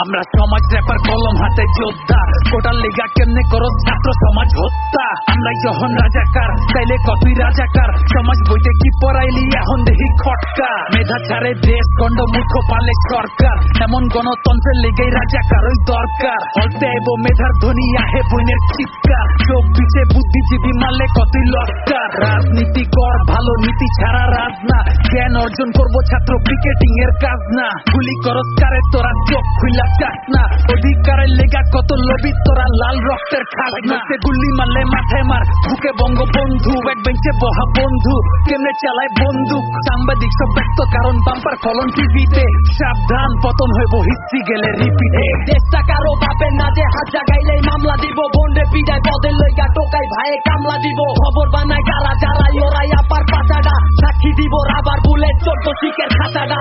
আমরা সমাজ রেপার কলম হাতে যোদ্ধা, কোটার লেগা কেমনে করো ছাত্র সমাজ হত্যা। আমরা যখন রাজাকার তাইলে কতই রাজাকার, সমাজ বইতে কি পড়াইলি এখন দেখি খটকা। মেধা ছাড়ে দেশ গন্ড মুঠো পালে সরকার, এমন গণতন্ত্রের লেগেই রাজাকার ওই দরকার। হলতে আইব মেধার ধ্বনি আহে বইনের চিৎকার, চোখ পিছে বুদ্ধিজীবী মারলে কতই লস্কার। রাজনীতি কর ভালো, নীতি ছাড়া রাজ না, জ্ঞান অর্জন করবো ছাত্র পিকেটিং এর কাজ না। গুলি করস্কারে তোরা চোখ খুইলা চাস না, অধিকারের লেগা কত লবি তোরা লাল রক্তের খাস না। গুলি মারলে মাথায় মার, বুকে বঙ্গবন্ধু, এক বেঞ্চে বহা বন্ধু কেমনে চালায় বন্দুক। সাংবাদিক সব ব্যস্ত কারণ বাম্পার ফলন টিভিতে, সাবধান পতন হইব হিস্ট্রি গেলে রিপিটে। দেশটা কারো বাপের না যে হাত জাগাইলেই মামলা দিব, বন্ডে পিডায় পদের লইগা টোকাই ভাইয়ে কামলা দিব। খবর বানায় কারা যারাই ওরাই আপার পাচাডা, সাক্ষী দিব রাবার বুলেট 14 শিকের খাঁচাডা।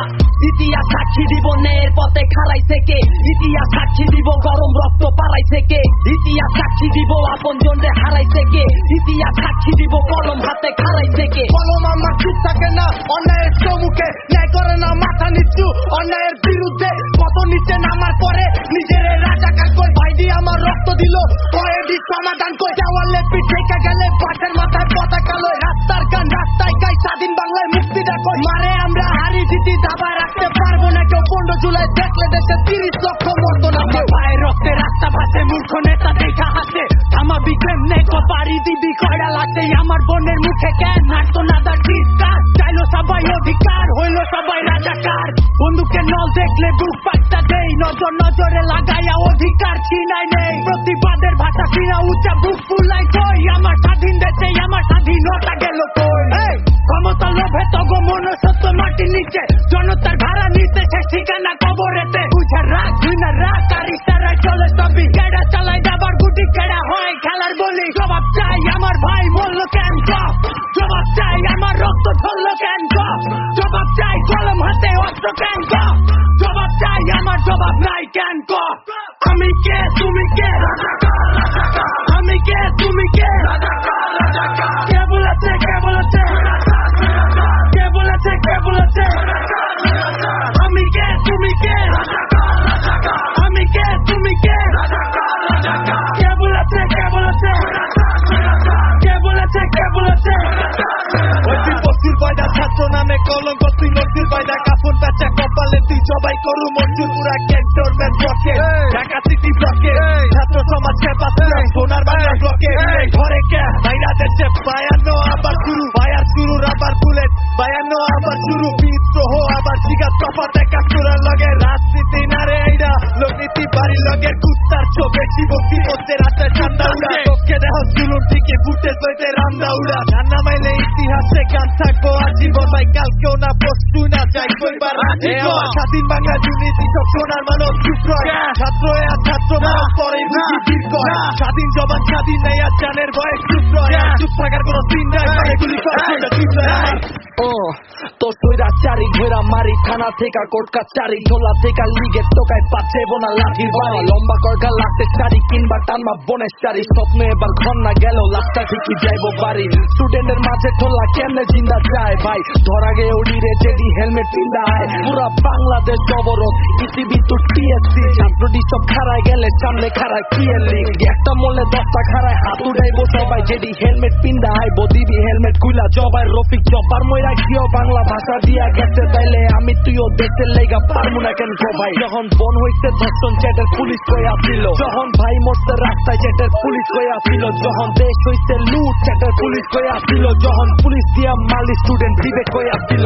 ইতিহাস সাক্ষী দিব ন্যায়ের পথে খারাইছে কে, ইতিহাস সাক্ষী দিব গরম রক্ত পারাইছে কে। ইতিহাস সাক্ষী দিব আপন জনরে হারাইছে কে, ইতিহাস সাক্ষী দিব কলম হাতে খারাইছে কে। কলম আমার চুপ থাকে না অন্যায়ের সম্মুখে, ন্যায় করে না মাথা নিচু অন্যায়ের বিরুদ্ধে। কত নিচে নামার পরে নিজের রাজাকার কই, ভাই দিয়ে আমার রক্ত দিল কয়েদি সমাধান কই। দেওয়ালে পিঠ থেকে গেলে বাটের মাথায় পতাকা লয়, রাস্তার গান রাস্তায় গাই স্বাধীন বাংলায় মুক্তি দেখো। মারে আমরা হারি জিতি দাবায় রাখতে পারবো না কেউ, 15 জুলাই দেখলে দেশে 30 লক্ষ মরতো না। আমার ভাইয়ের রক্তে রাস্তা ভাসে, মূর্খ নেতা দেখা হাসে, আমার বিক্রম নেই পারি দিবি কয়টা লাগছে। আমার বোনের মুখে কেন নাচতো না তার চিৎকার, চাইলো সবাই অধিকার হইলো সবাই রাজাকার। বন্দুকের নল দেখলে বুক পাট্টা দেই, নজর নজরে লাগাইয়া অধিকার ছিনাই নেই। প্রতিবাদের ভাষা কিনা উচ্চা বুক ফুলাই কই, আমার স্বাধীন দেশে আমার স্বাধীনতা গেল কই। ক্ষমতা লোভে তগো মনুষ্যত্ব মাটির নিচে, জনতার ভাড়া নিতে সে ঠিকানা কবরেতে। বুঝে রাখ তুই না রাখ, আর ইশারায় চলে সবই, কেডা চালাই দাবার গুটি কেডা হয় খেলার বলি। জবাব চাই আমার ভাই বললো কেন ক, জবাব চাই আমার রক্ত ঝরলো কেন ক, জবাব চাই কলম হাতে অস্ত্র কেন ক, জবাব চাই আমার জবাব নাই কেন ক। আমি কে তুমি কে, আমি কে তুমি কে, কে বলেছে কে বলেছে, কে বলেছে কে বলেছে। আমি কে তুমি কে, আমি কে তুমি কে, কে বলেছে কে বলেছে, কে বলেছে কে বলেছে। বস্তির পয়দা ছাত্র নামে কলঙ্ক, তুই নদীর পয়দা কাপড় পেঁচা কপালে, তুই সবাই করু মঞ্জুর পুরা ক্যান্টনমেন্ট ব্লকে, ঢাকা সিটি ব্লকে। ছাত্র সমাজ খেপাচ্ছে সোনার বাংলা ব্লকে, ঘরে কে বাইরা দেশে বায়ানো আবার শুরু, বায়ার শুরু আবার বুলেট বায়ানো আবার শুরু। বিদ্রোহ আবার শিকার তফাত একাত্তরের লগে, রাজনীতি না রে এইরা লোকনীতি বাড়ির লগে। কুত্তার চোখে শিবক্তি করতে রাতে ঠান্ডা উড়া, চোখে দেহ জুলুন দিকে ফুটে সইতে রান্দা উড়া। রান্না মাইলে ইতিহাসে গান থাকবো আজীবন, ভাই কালকেও না পরশু না যাই কইবার আজীবন। স্বাধীন বাংলা দুর্নীতি সব সোনার মানব চুপ্রয়, ছাত্র আর ছাত্র মানুষ পরে বুঝি বীর কয়। স্বাধীন জবান স্বাধীন নেই আর জানের ভয়ে চুপ্রয়, চুপ থাকার কোনো দিন নাই, গুলি করে চুপ নয়। তো সইরা চারি ঘোরা মারি, থানা থেকে কোর্ট কাচারি, ঝোলা থেকে লিগের টোকায় পাচ্ছে বোনা লাঠির বাড়ি। লম্বা করগা লাগতে চারি কিংবা টানবা বনের চারি, স্বপ্ন এবার ঘর না গেল লাস্টটা ঠিকই যাইব বাড়ি। স্টুডেন্টের মাঝে ঠোলা কেমনে জিন্দা যায় ভাই, ধরা গে উড়িরে যেদি হেলমেট পিন্দা হয়। পুরা বাংলাদেশ অবরোধ, ইসিবি তো টিএসসি, ছাত্রটি সব খারায় গেলে সামনে খারায় পিএলই। একটা মোলে 10টা খারায় হাত উঠাইব সবাই, যেদি হেলমেট পিন্দা হয় বদিবি হেলমেট কুইলা জবাই। রফিক জব্বার মইরা কিও বাংলা ভাষা দিয়া গেছে, তাইলে আমি তুইও দেশের লেগা পারমু না কেন গো ভাই। যখন বন হইছে ধর্ষণ চ্যাটের পুলিশ কইয়া ছিল, যখন ভাই মরছে রাস্তায় চ্যাটের পুলিশ কইয়া ছিল, যখন দেশ হইছে লুট চ্যাটের পুলিশ কইয়া ছিল, যখন পুলিশ দিয়া মালি স্টুডেন্ট দিবে কইয়া ছিল।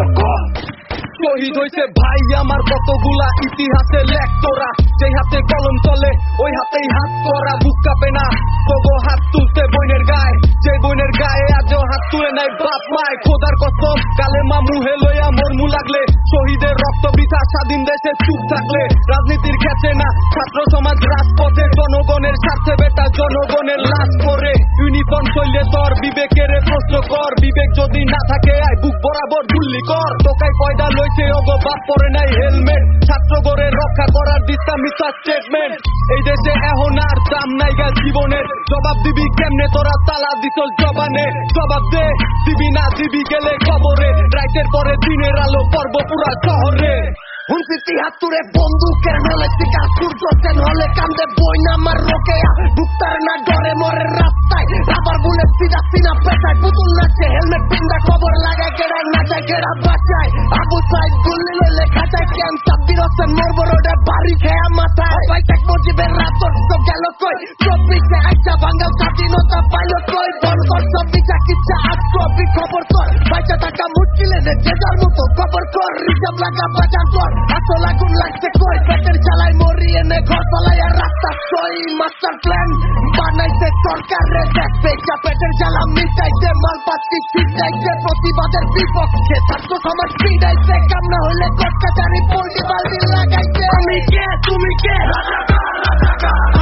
শহীদ হইছে ভাই আমার কতগুলা, ইতিহাসে লেখ তোরা, যেই হাতে কলম চলে ওই হাতেই হাত করা। বুক কাঁপে না তবু হাত তুলতে বইনের গায়ে, যে বইনের গায়ে আজও হাত তুলে নাই বাপ মায়। খোদার কসম কালেমা মুহে লইয়া মরমু লাগলে, শহীদের রক্ত বৃথা স্বাধীন দেশে চুপ থাকলে। রাজনীতির খেছে না ছাত্র সমাজ রাজপথে, জনগণের স্বার্থে বেটা জনগণের লাশ পরে। ইউনিফর্ম চললে তোর বিবেকের প্রশ্ন কর, বিবেক যদি না থাকে আয় বুক বরাবর গুল্লি কর। টোকাই পয়দা লইছে ওগো বাপ পরে নাই হেলমেট, ছাত্র গড়ে রক্ষা করার দিস্তা মিথ্যা স্টেটমেন্ট। এই দেশে এখন আর দাম নাই গা জীবনের, জবাব দিবি কেমনে তোরা তালা দিছল জবানে। জবাব দে দিবি না দিবি গেলে কবরে, রাইতের পরে দিনের আলো পর্ব পুরা শহরে। হুনছি তিহাত্তরে বন্দুকের নলে শিকার সূর্য সেন হলে কান্দে বই না আমার রোকেয়া ঢুকতার না ডরে মরে রাস্তায় রাবার বুলেট সিধা সিনা পেটায় পুতুল নাচে হেলমেট পিন্দা খবর লাগায় কেডা নাচায় কেডা বাঁচায় আবু সাইদ গুল্লি লইলে খাটায় কেন সাব্বির হোসেন মরবো রোডে বাড়ি খেয়া মাথায় ভাই শেখ মুজিবের রাজত্ব গেল কই 24-এ আইসা ভাঙ্গাল স্বাধীনতা পাইল কই বন্ধ কর সব বিচার কিচ্ছা আজ কবি খবর কর বাইচা থাকা মুশকিলে নে যে যার মতো খবর কর রিজার্ভ লাগা বাজার কর আসল আগুন লাগছে কই পেটের জ্বালায় মরি এনে ঘর চালাইয়া রাস্তা সই মাস্টার প্ল্যান বানাইছে সরকারে দেখ পেঁচা পেটের জ্বালা মিটাইছে মাল পাচ্ছি ছিটাইছে প্রতিবাদের বিপক্ষে ছাত্র সমাজ পিড়াইছে কাম না হইলে কটকাচারি পল্টি বালতি লাগাইছে আমি কে তুমি কে রাজাকার